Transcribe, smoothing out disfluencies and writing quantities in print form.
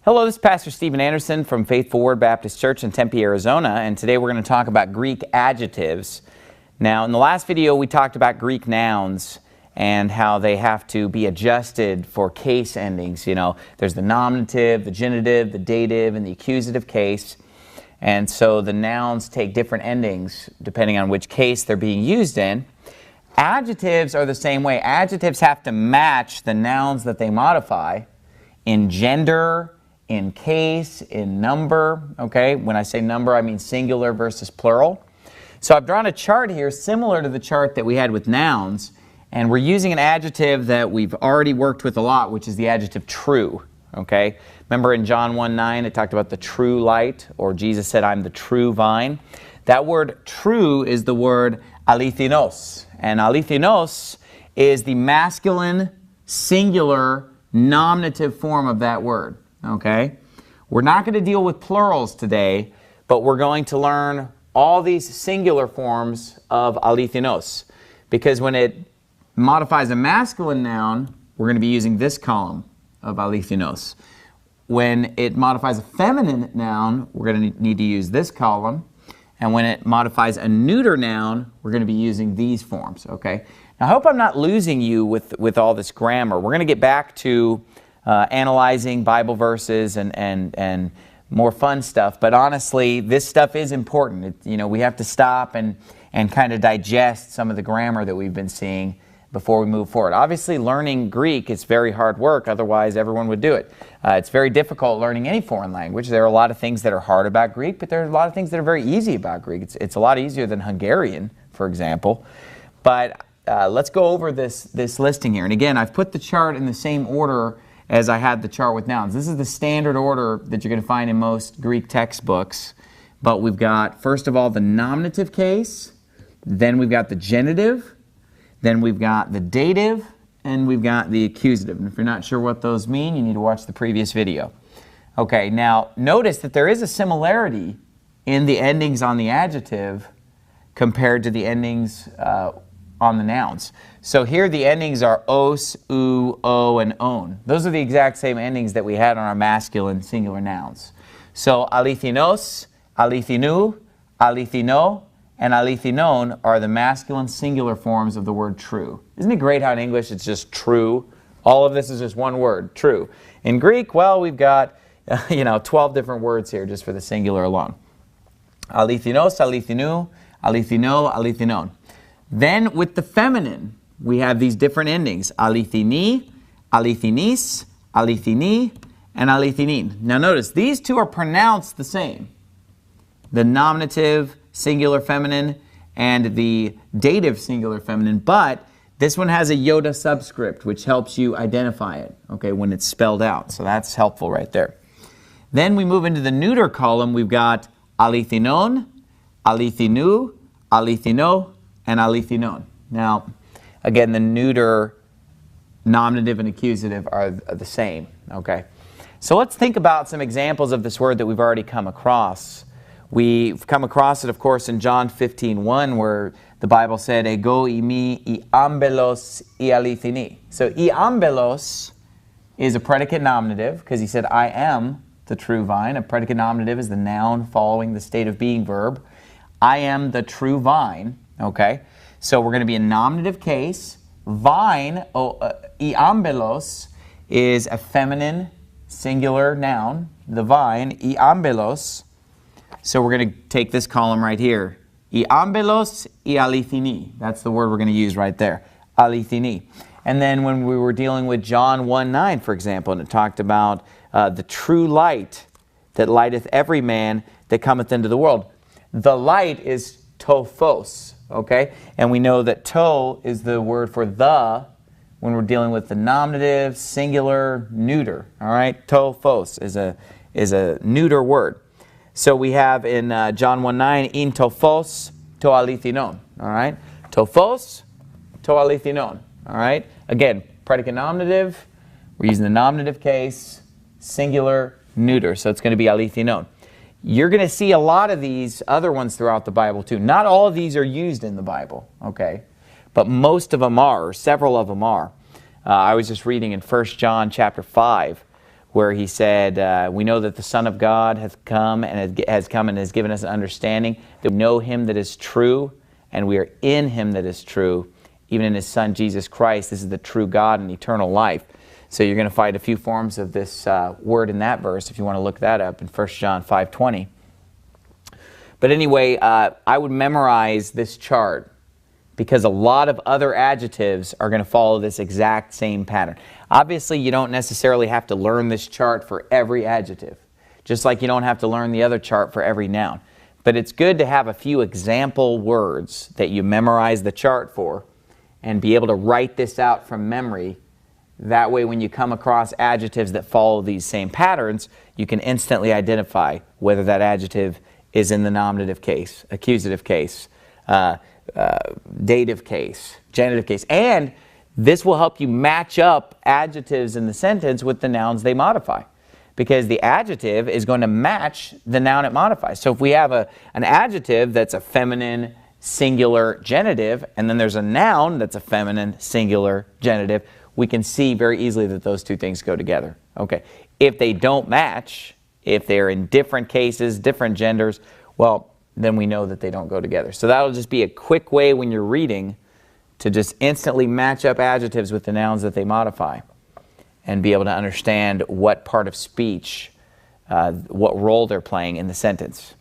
Hello, this is Pastor Stephen Anderson from Faithful Word Baptist Church in Tempe, Arizona, and today we're going to talk about Greek adjectives. Now, in the last video, we talked about Greek nouns and how they have to be adjusted for case endings. You know, there's the nominative, the genitive, the dative, and the accusative case. And so the nouns take different endings depending on which case they're being used in. Adjectives are the same way. Adjectives have to match the nouns that they modify in gender, in case, in number, okay? When I say number, I mean singular versus plural. So I've drawn a chart here similar to the chart that we had with nouns, and we're using an adjective that we've already worked with a lot, which is the adjective true, okay? Remember in John 1:9, it talked about the true light, or Jesus said, I'm the true vine. That word true is the word alithinos, and alithinos is the masculine, singular, nominative form of that word. Okay? We're not going to deal with plurals today, but we're going to learn all these singular forms of alithinos. Because when it modifies a masculine noun, we're going to be using this column of alithinos. When it modifies a feminine noun, we're going to need to use this column. And when it modifies a neuter noun, we're going to be using these forms. Okay? Now, I hope I'm not losing you with all this grammar. We're going to get back to analyzing Bible verses and more fun stuff. But honestly, this stuff is important. We have to stop and kind of digest some of the grammar that we've been seeing before we move forward. Obviously, learning Greek is very hard work. Otherwise, everyone would do it. It's very difficult learning any foreign language. There are a lot of things that are hard about Greek, but there are a lot of things that are very easy about Greek. It's a lot easier than Hungarian, for example. But let's go over this listing here. And again, I've put the chart in the same order as I had the chart with nouns. This is the standard order that you're going to find in most Greek textbooks. But we've got, first of all, the nominative case, then we've got the genitive, then we've got the dative, and we've got the accusative. And if you're not sure what those mean, you need to watch the previous video. Okay, now notice that there is a similarity in the endings on the adjective compared to the endings on the nouns. So here the endings are os, u, o, and on. Those are the exact same endings that we had on our masculine singular nouns. So alithinos, alithinu, alithino, and alithinon are the masculine singular forms of the word true. Isn't it great how in English it's just true? All of this is just one word, true. In Greek, well, we've got 12 different words here just for the singular alone. Alithinos, alithinu, alithino, alithinon. Then with the feminine, we have these different endings, alithini, alithinis, alithini, and alithinin. Now notice, these two are pronounced the same. The nominative singular feminine and the dative singular feminine, but this one has a iota subscript, which helps you identify it, okay, when it's spelled out. So that's helpful right there. Then we move into the neuter column. We've got alithinon, alithinu, alithino, and alithinon. Now, again, the neuter, nominative, and accusative are the same, okay? So let's think about some examples of this word that we've already come across. We've come across it, of course, in John 15:1, where the Bible said, ego imi iambelos ialithini. So iambelos is a predicate nominative, because he said, I am the true vine. A predicate nominative is the noun following the state of being verb. I am the true vine. Okay, so we're going to be in nominative case. Vine, iambelos, is a feminine singular noun. The vine, iambelos. So we're going to take this column right here. Iambelos, ialithini. That's the word we're going to use right there. Alithini. And then when we were dealing with John 1:9, for example, and it talked about the true light that lighteth every man that cometh into the world. The light is tophos. Okay, and we know that to is the word for the when we're dealing with the nominative, singular, neuter. All right, tophos is a neuter word. So we have in John 1:9, in tophos to alithinon. All right, tophos to alithinon. All right, again, predicate nominative. We're using the nominative case, singular, neuter. So it's going to be alithinon. You're going to see a lot of these other ones throughout the Bible too. Not all of these are used in the Bible, okay? But most of them are, or several of them are. I was just reading in 1 John chapter 5, where he said, we know that the Son of God hath come and has given us an understanding, that we know him that is true, and we are in him that is true, even in his Son Jesus Christ. This is the true God and eternal life. So you're going to find a few forms of this word in that verse if you want to look that up in 1 John 5:20. But anyway, I would memorize this chart, because a lot of other adjectives are going to follow this exact same pattern. Obviously, you don't necessarily have to learn this chart for every adjective, just like you don't have to learn the other chart for every noun. But it's good to have a few example words that you memorize the chart for and be able to write this out from memory. That way, when you come across adjectives that follow these same patterns, you can instantly identify whether that adjective is in the nominative case, accusative case, dative case, genitive case. And this will help you match up adjectives in the sentence with the nouns they modify, because the adjective is going to match the noun it modifies. So if we have an adjective that's a feminine singular genitive, and then there's a noun that's a feminine singular genitive, we can see very easily that those two things go together. Okay. If they don't match, if they're in different cases, different genders, well, then we know that they don't go together. So that'll just be a quick way when you're reading to just instantly match up adjectives with the nouns that they modify and be able to understand what part of speech, what role they're playing in the sentence.